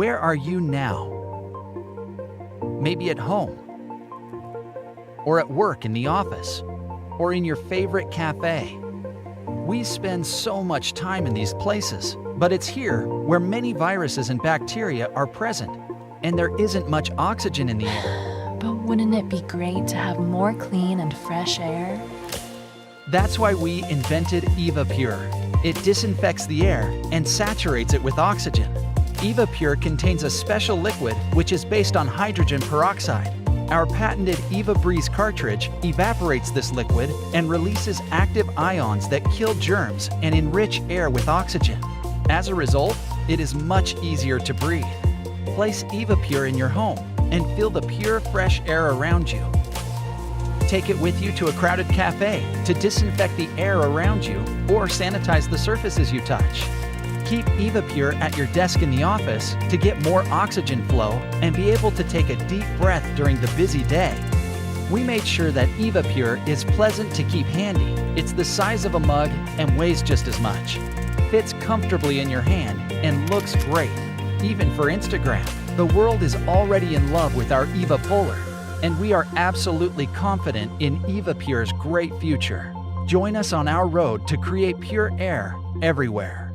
Where are you now? Maybe at home, or at work in the office, or in your favorite cafe. We spend so much time in these places, but it's here where many viruses and bacteria are present, and there isn't much oxygen in the air. But wouldn't it be great to have more clean and fresh air? That's why we invented EVAPURE. It disinfects the air and saturates it with oxygen. EVAPURE contains a special liquid which is based on hydrogen peroxide. Our patented EVABreeze cartridge evaporates this liquid and releases active ions that kill germs and enrich air with oxygen. As a result, it is much easier to breathe. Place EVAPURE in your home and feel the pure, fresh air around you. Take it with you to a crowded cafe to disinfect the air around you or sanitize the surfaces you touch. Keep EVAPURE at your desk in the office to get more oxygen flow and be able to take a deep breath during the busy day. We made sure that EVAPURE is pleasant to keep handy. It's the size of a mug and weighs just as much. Fits comfortably in your hand and looks great, even for Instagram. The world is already in love with our EVAPURE, and we are absolutely confident in EVAPURE's great future. Join us on our road to create pure air everywhere.